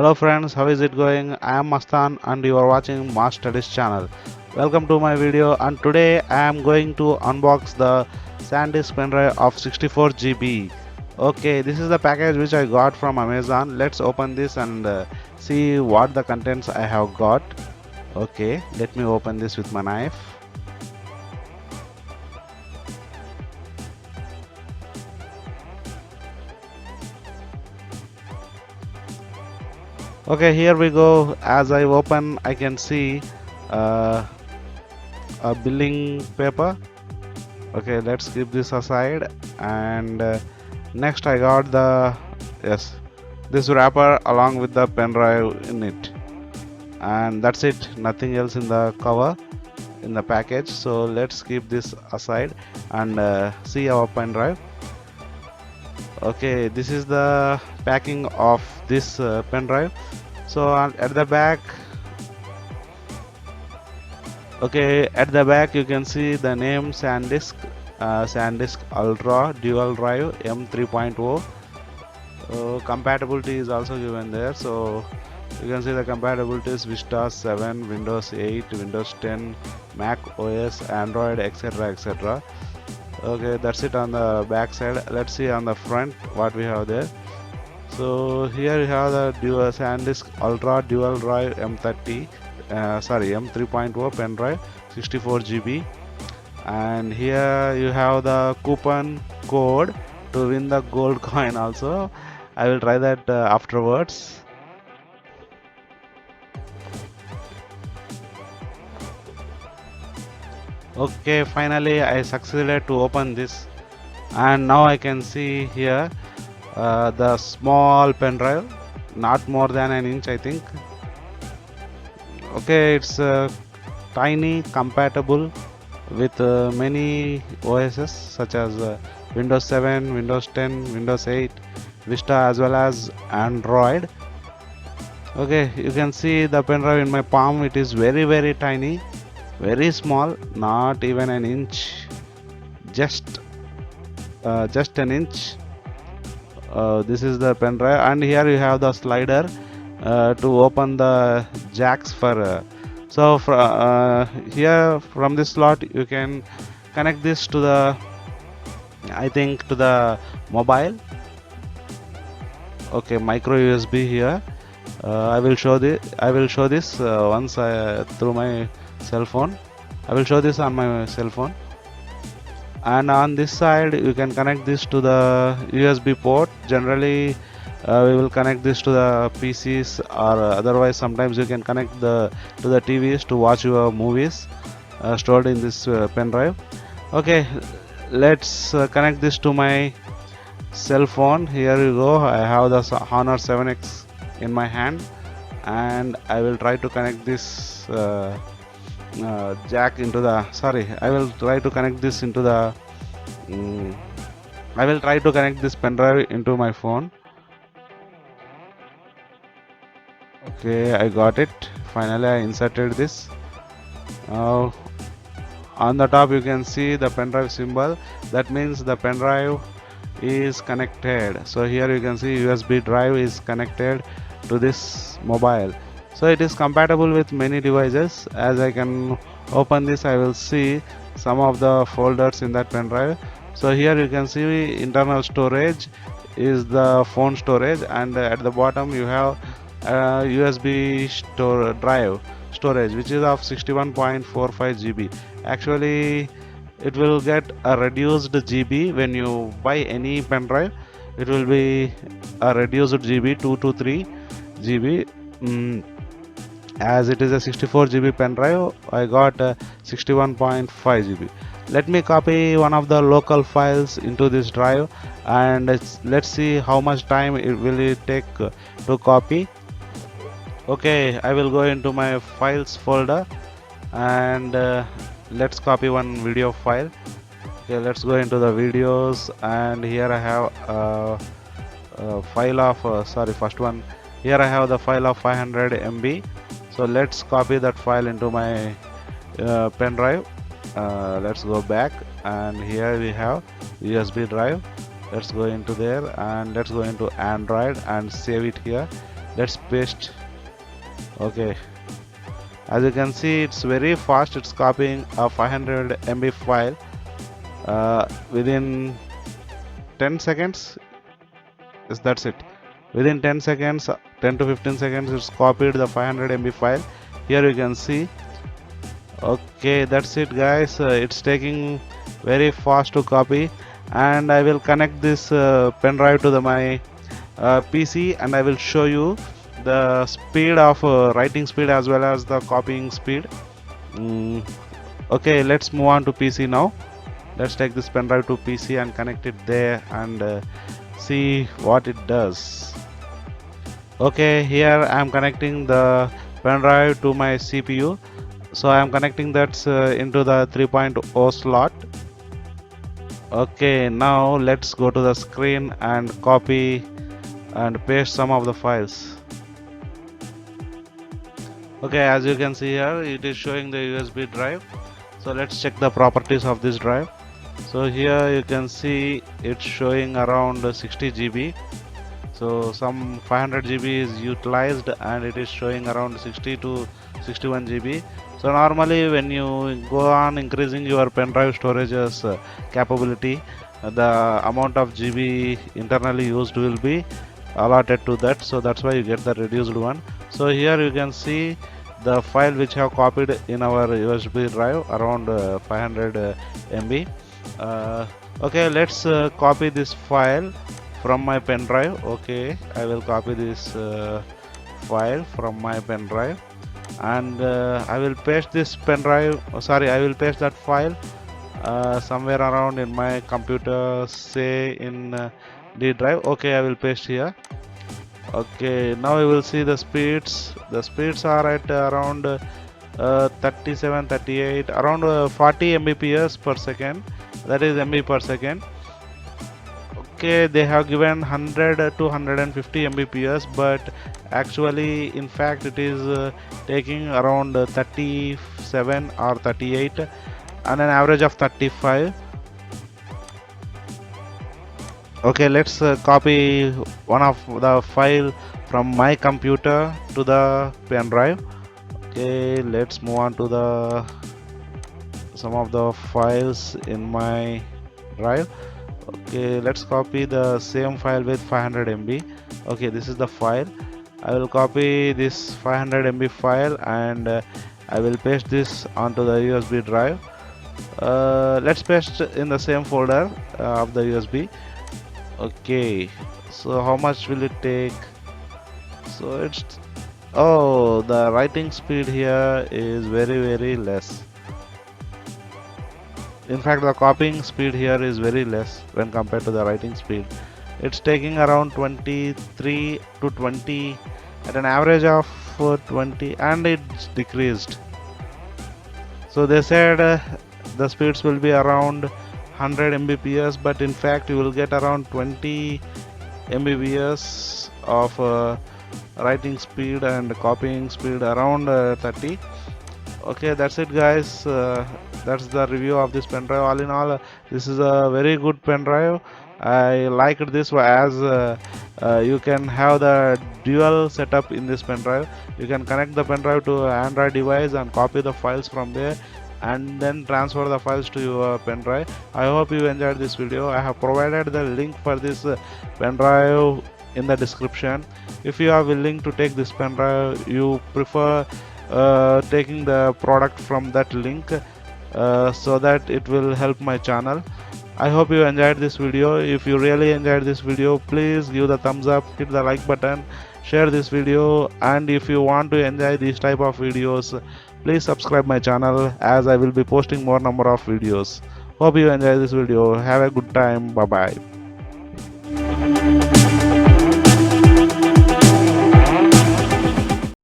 Hello friends, how is it going? I am Mastan and you are watching Mass Studies channel. Welcome to my video, and today I am going to unbox the SanDisk pendrive of 64 GB. Okay, this is the package which I got from Amazon. Let's open this and see what the contents I have got. Okay, let me open this with my knife. Okay, here we go. As I open, I can see uh, a billing paper. Okay, let's keep this aside. And next I got the, yes, this wrapper along with the pen drive in it, and that's it, nothing else in the cover, in the package. So let's keep this aside and see our pen drive. Okay, this is the packing of this pen drive. So at the back, okay, at the back you can see the name SanDisk, SanDisk Ultra Dual Drive M3.0. Compatibility is also given there. So you can see the compatibilities: Vista 7, Windows 8, Windows 10, Mac OS, Android, etc., etc. Okay, that's it on the back side. Let's see on the front what we have there. So here we have the dual SanDisk Ultra Dual Drive M3.0 pen drive, 64 GB. And here you have the coupon code to win the gold coin also. I will try that afterwards. Okay, finally I succeeded to open this, and now I can see here the small pen drive, not more than an inch I think. Okay, it's tiny, compatible with many OSs such as Windows 7, Windows 10, Windows 8, Vista, as well as Android. Okay, you can see the pen drive in my palm. It is very tiny, very small, not even an inch, just just an inch. This is the pen drive, and here you have the slider to open the jacks for here from this slot you can connect this to the, I think, to the mobile. Okay, micro USB here. I will show this once through my cell phone. I will show this on my cell phone. And on this side you can connect this to the USB port. Generally we will connect this to the PCs, or otherwise sometimes you can connect to the TVs to watch your movies stored in this pen drive. Okay, let's connect this to my cell phone. Here you go. I have the Honor 7X in my hand, and I will try to connect this jack into the, sorry, I will try to connect this into the mm, I will try to connect this pen drive into my phone. Okay, I got it. Finally I inserted this. Now on the top you can see the pen drive symbol. That means the pen drive is connected. So here you can see USB drive is connected to this mobile. So it is compatible with many devices. As I can open this, I will see some of the folders in that pen drive. So here you can see internal storage is the phone storage, and at the bottom you have USB drive storage, which is of 61.45 GB. Actually it will get a reduced GB when you buy any pen drive. It will be a reduced GB, 2 to 3 GB. As it is a 64 GB pen drive, I got 61.5 GB. Let me copy one of the local files into this drive, and let's see how much time it will take to copy. Okay, I will go into my files folder, and let's copy one video file. Okay, let's go into the videos, and here I have a file of sorry, first one. Here I have the file of 500 MB. So let's copy that file into my pen drive. Let's go back, and here we have USB drive. Let's go into there, and let's go into Android and save it here. Let's paste. Okay, as you can see, it's very fast. It's copying a 500 MB file within 10 seconds. Yes, that's it. Within 10 seconds, 10 to 15 seconds, it's copied the 500 MB file. Here you can see. Okay, that's it, guys. It's taking very fast to copy, and I will connect this pen drive to my PC, and I will show you the speed of writing speed as well as the copying speed. Mm, okay, let's move on to PC now. Let's take this pen drive to PC and connect it there and see what it does. Okay, here I am connecting the pen drive to my CPU. So I am connecting that into the 3.0 slot. Okay, now let's go to the screen and copy and paste some of the files. Okay, as you can see here, it is showing the USB drive. So let's check the properties of this drive. So here you can see it's showing around 60 GB. So some 500 GB is utilized and it is showing around 60 to 61 GB. So normally when you go on increasing your pen drive storage's capability, the amount of GB internally used will be allotted to that. So that's why you get the reduced one. So here you can see the file which have copied in our USB drive around 500 MB. Okay, let's copy this file from my pen drive. Okay, I will copy this file from my pen drive, and I will paste this pen drive. I will paste that file somewhere around in my computer, say in D drive. Okay, I will paste here. Okay, now you will see the speeds. The speeds are at around 37, 38, around 40 Mbps per second. That is MB per second. Okay, they have given 100 to 150 Mbps, but actually, in fact, it is taking around 37 or 38 and an average of 35. Okay, let's copy one of the file from my computer to the pen drive. Okay, let's move on to the some of the files in my drive. Okay, let's copy the same file with 500 MB. Okay, this is the file. I will copy this 500 MB file and I will paste this onto the USB drive. Let's paste in the same folder of the USB. Okay, so how much will it take? So it's, oh, the writing speed here is very less. In fact, the copying speed here is very less when compared to the writing speed. It's taking around 23 to 20 at an average of 20, and it's decreased. So they said the speeds will be around 100 Mbps, but in fact you will get around 20 Mbps of writing speed and copying speed around 30. Okay, that's it, guys. That's the review of this pen drive. All in all, this is a very good pen drive. I liked this as you can have the dual setup in this pen drive. You can connect the pen drive to an Android device and copy the files from there and then transfer the files to your pen drive. I hope you enjoyed this video. I have provided the link for this pen drive in the description. If you are willing to take this pen drive, you prefer taking the product from that link so that it will help my channel. I hope you enjoyed this video. If you really enjoyed this video, please give the thumbs up, hit the like button, share this video, and if you want to enjoy these type of videos, please subscribe my channel as I will be posting more number of videos. Hope you enjoy this video. Have a good time. Bye bye.